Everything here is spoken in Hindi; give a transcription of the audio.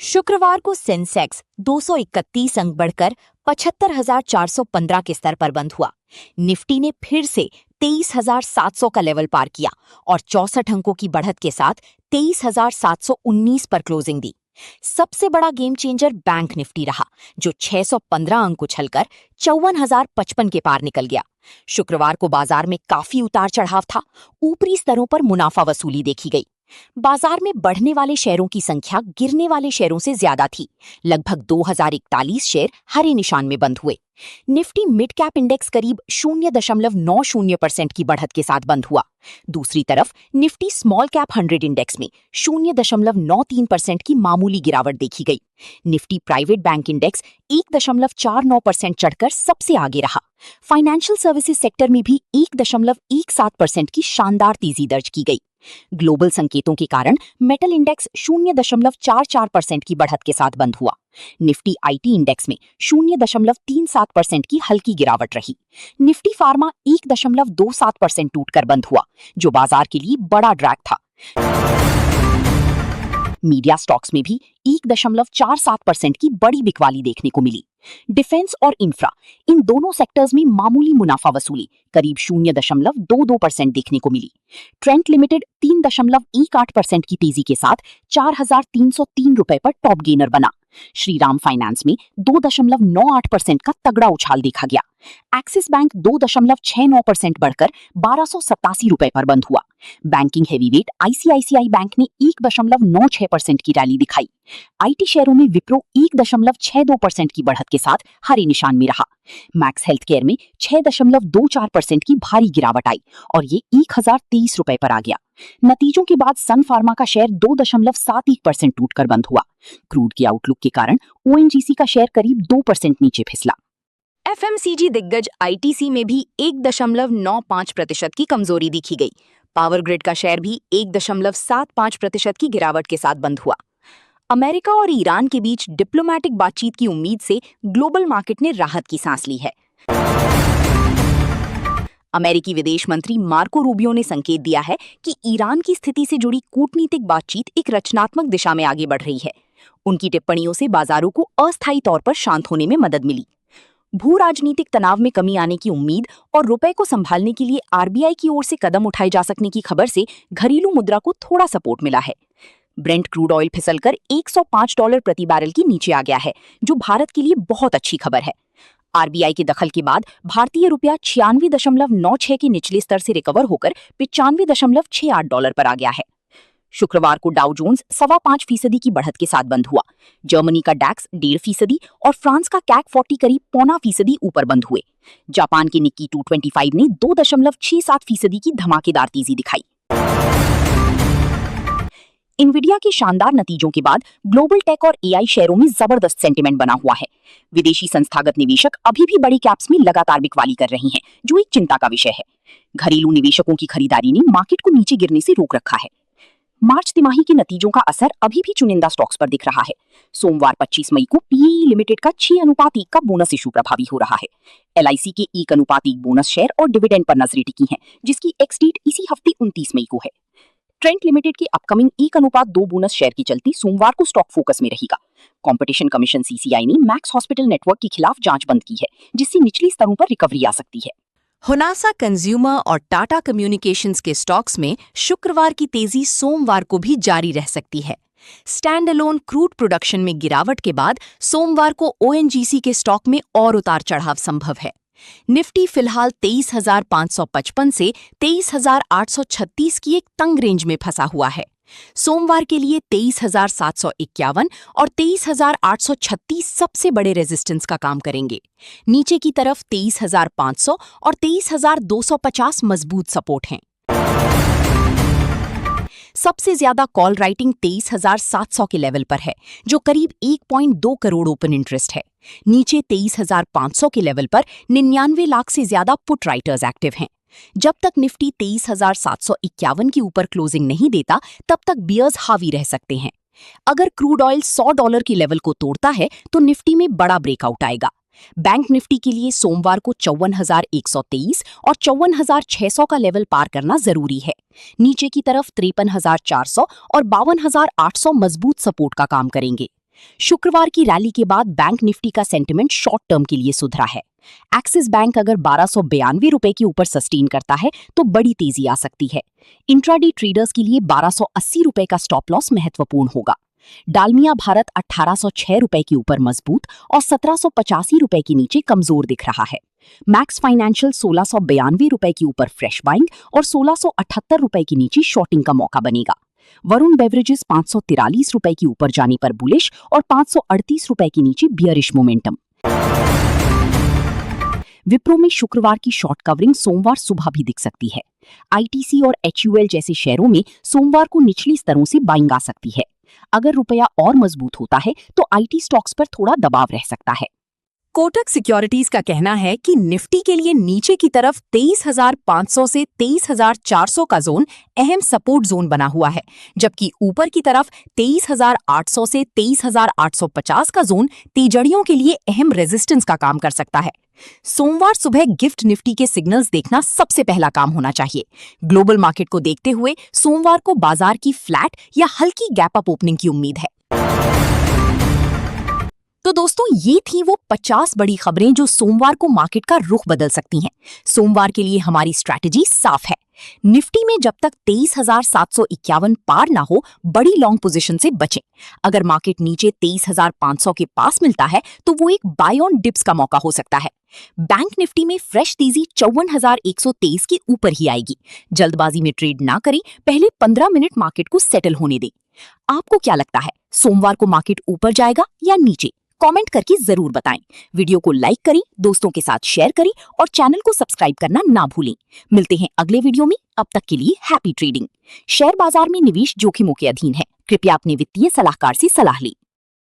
शुक्रवार को सेंसेक्स 231 अंक बढ़कर 75,415 के स्तर पर बंद हुआ। निफ्टी ने फिर से 23,700 का लेवल पार किया और 64 अंकों की बढ़त के साथ 23,719 पर क्लोजिंग दी। सबसे बड़ा गेम चेंजर बैंक निफ्टी रहा, जो 615 अंक उछलकर 54,055 के पार निकल गया। शुक्रवार को बाजार में काफी उतार चढ़ाव था। ऊपरी स्तरों पर मुनाफा वसूली देखी गई। बाजार में बढ़ने वाले शेयरों की संख्या गिरने वाले शेयरों से ज्यादा थी। लगभग 2041 शेयर हरे निशान में बंद हुए। निफ्टी मिड कैप इंडेक्स करीब 0.90% की बढ़त के साथ बंद हुआ। दूसरी तरफ निफ्टी स्मॉल कैप 100 इंडेक्स में 0.93% की मामूली गिरावट देखी गई। निफ्टी प्राइवेट बैंक इंडेक्स 1.49% चढ़कर सबसे आगे रहा। फाइनेंशियल सर्विसेज सेक्टर में भी 1.17% की शानदार तेजी दर्ज की गई। ग्लोबल संकेतों के कारण मेटल इंडेक्स 0.44% की बढ़त के साथ बंद हुआ। निफ्टी आईटी इंडेक्स में 0.37% की हल्की गिरावट रही। निफ्टी फार्मा 1.27% टूटकर बंद हुआ, जो बाजार के लिए बड़ा ड्रैग था। मीडिया स्टॉक्स में भी 1.47% की बड़ी बिकवाली देखने को मिली। डिफेंस और इंफ्रा, इन दोनों सेक्टर्स में मामूली मुनाफा वसूली करीब 0.22% देखने को मिली। ट्रेंट लिमिटेड 3.18% की तेजी के साथ 4,303 रुपए पर टॉप गेनर बना। श्रीराम फाइनेंस में 2.98% का तगड़ा उछाल देखा गया। एक्सिस बैंक 2.69% बढ़कर 1,287 रुपए पर बंद हुआ। बैंकिंग हैवीवेट आईसीआईसीआई बैंक ने 1.96% की रैली दिखाई। आईटी शेयरों में विप्रो 1.62% की बढ़त के साथ हरे निशान में रहा। मैक्स हेल्थकेयर में 6.24% की भारी गिरावट आई और ये 1,023 रुपए पर आ गया। नतीजों के बाद सन फार्मा का शेयर 2.71% टूटकर बंद हुआ। क्रूड की आउटलुक के कारण ओएनजीसी का शेयर करीब 2% नीचे फिसला। एफएमसीजी दिग्गज आईटीसी में भी 1.95% की कमजोरी दिखी गई। पावर ग्रिड का शेयर भी 1.75% की गिरावट के साथ बंद हुआ। अमेरिका और ईरान के बीच डिप्लोमैटिक बातचीत की उम्मीद से ग्लोबल मार्केट ने राहत की सांस ली है। अमेरिकी विदेश मंत्री मार्को रूबियो ने संकेत दिया है कि ईरान की स्थिति से जुड़ी कूटनीतिक बातचीत एक रचनात्मक दिशा में आगे बढ़ रही है। उनकी टिप्पणियों से बाजारों को अस्थायी तौर पर शांत होने में मदद मिली। भू राजनीतिक तनाव में कमी आने की उम्मीद और रुपए को संभालने के लिए आरबीआई की ओर से कदम उठाए जा सकने की खबर से घरेलू मुद्रा को थोड़ा सपोर्ट मिला है। ब्रेंट क्रूड ऑयल फिसलकर $105 प्रति बैरल की नीचे आ गया है, जो भारत के लिए बहुत अच्छी खबर है। आरबीआई के दखल के बाद भारतीय रुपया 96.96 के निचले स्तर से रिकवर होकर $95.68 पर आ गया है। शुक्रवार को डाउ जोन्स 5.25% की बढ़त के साथ बंद हुआ। जर्मनी का डैक्स 1.5% और फ्रांस का कैक 40 करीब 0.25% ऊपर बंद हुए। जापान के निक्की 225 ने 2.67% की धमाकेदार तेजी दिखाई। इन्विडिया के शानदार नतीजों के बाद ग्लोबल टेक और एआई शेयरों में जबरदस्त सेंटिमेंट बना हुआ है। विदेशी संस्थागत निवेशक अभी भी बड़ी कैप्स में लगातार बिकवाली कर रही हैं, जो एक चिंता का विषय है। घरेलू निवेशकों की खरीदारी ने मार्केट को नीचे गिरने से रोक रखा है। मार्च तिमाही के नतीजों का असर अभी भी चुनिंदा स्टॉक्स पर दिख रहा है। सोमवार 25 मई को पीई लिमिटेड का 6:1 का बोनस इशू प्रभावी हो रहा है। एलआईसी के 1:1 बोनस शेयर और डिविडेंड पर नजरें टिकी हैं, जिसकी एक्स डेट इसी हफ्ते 29 मई को है। ट्रेंट लिमिटेड की अपकमिंग 1:2 बोनस शेयर की चलती सोमवार को स्टॉक फोकस में रहेगा। कंपटीशन कमीशन सीसीआई ने मैक्स हॉस्पिटल नेटवर्क के खिलाफ जांच बंद की है, जिससे निचली स्तरों पर रिकवरी आ सकती है। हुनासा कंज्यूमर और टाटा कम्युनिकेशंस के स्टॉक्स में शुक्रवार की तेजी सोमवार को भी जारी रह सकती है। स्टैंड अलोन क्रूड प्रोडक्शन में गिरावट के बाद सोमवार को ओएनजीसी के स्टॉक में और उतार चढ़ाव संभव है। निफ्टी फिलहाल 23,555 से 23,836 की एक तंग रेंज में फंसा हुआ है। सोमवार के लिए 23,751 और 23,836 सबसे बड़े रेजिस्टेंस का काम करेंगे। नीचे की तरफ 23,500 और 23,250 मजबूत सपोर्ट हैं। सबसे ज्यादा कॉल राइटिंग 23,700 के लेवल पर है, जो करीब 1.2 करोड़ ओपन इंटरेस्ट है। नीचे 23,500 के लेवल पर 99 लाख से ज्यादा पुट राइटर्स एक्टिव हैं। जब तक निफ्टी 23,751 के ऊपर क्लोजिंग नहीं देता, तब तक बियर्स हावी रह सकते हैं। अगर क्रूड ऑयल $100 के लेवल को तोड़ता है तो निफ्टी में बड़ा ब्रेकआउट आएगा। बैंक निफ्टी के लिए सोमवार को 54,123 और 54,600 का लेवल पार करना जरूरी है। नीचे की तरफ 53,400 और 52,800 मजबूत सपोर्ट का काम करेंगे। शुक्रवार की रैली के बाद बैंक निफ्टी का सेंटिमेंट शॉर्ट टर्म के लिए सुधरा है। एक्सिस बैंक अगर 1292 रुपए के ऊपर सस्टेन करता है तो बड़ी तेजी आ सकती है। इंट्राडे ट्रेडर्स के लिए 1280 रुपए का स्टॉप लॉस महत्वपूर्ण होगा। डालमिया भारत 1806 रुपए के ऊपर मजबूत और 1785 रुपए के नीचे कमजोर दिख रहा है। मैक्स फाइनेंशियल 1692 रुपए के ऊपर फ्रेश बाइंग और 1678 रुपए के नीचे शॉर्टिंग का मौका बनेगा। वरुण बेवरेजेस 543 रुपए के ऊपर जाने पर बुलिश और 538 रुपए के नीचे बियरिश मोमेंटम। विप्रो में शुक्रवार की शॉर्ट कवरिंग सोमवार सुबह भी दिख सकती है। आईटीसी और एचयूएल जैसे शेयरों में सोमवार को निचली स्तरों से बाइंग आ सकती है। अगर रुपया और मजबूत होता है तो आईटी स्टॉक्स पर थोड़ा दबाव रह सकता है। कोटक सिक्योरिटीज का कहना है कि निफ्टी के लिए नीचे की तरफ 23,500 से 23,400 का जोन अहम सपोर्ट जोन बना हुआ है, जबकि ऊपर की तरफ 23,800 से 23,850 का जोन तेजड़ियों के लिए अहम रेजिस्टेंस का काम कर सकता है। सोमवार सुबह गिफ्ट निफ्टी के सिग्नल्स देखना सबसे पहला काम होना चाहिए। ग्लोबल मार्केट को देखते हुए सोमवार को बाजार की फ्लैट या हल्की गैप अप ओपनिंग की उम्मीद है। तो दोस्तों, ये थी वो 50 बड़ी खबरें जो सोमवार को मार्केट का रुख बदल सकती हैं। सोमवार के लिए हमारी स्ट्रैटेजी साफ है। निफ्टी में जब तक 23,751 पार ना हो, बड़ी लॉन्ग पोजीशन से बचें। अगर मार्केट नीचे 23,500 के पास मिलता है तो वो एक बाय ऑन डिप्स का मौका हो सकता है। बैंक निफ्टी में फ्रेश तेजी 54,123 के ऊपर ही आएगी। जल्दबाजी में ट्रेड ना करें, पहले 15 मिनट मार्केट को सेटल होने दें। आपको क्या लगता है, सोमवार को मार्केट ऊपर जाएगा या नीचे? कमेंट करके जरूर बताएं। वीडियो को लाइक करें, दोस्तों के साथ शेयर करें और चैनल को सब्सक्राइब करना ना भूलें। मिलते हैं अगले वीडियो में। अब तक के लिए हैप्पी ट्रेडिंग। शेयर बाजार में निवेश जोखिमों के अधीन है। कृपया अपने वित्तीय सलाहकार से सलाह लें।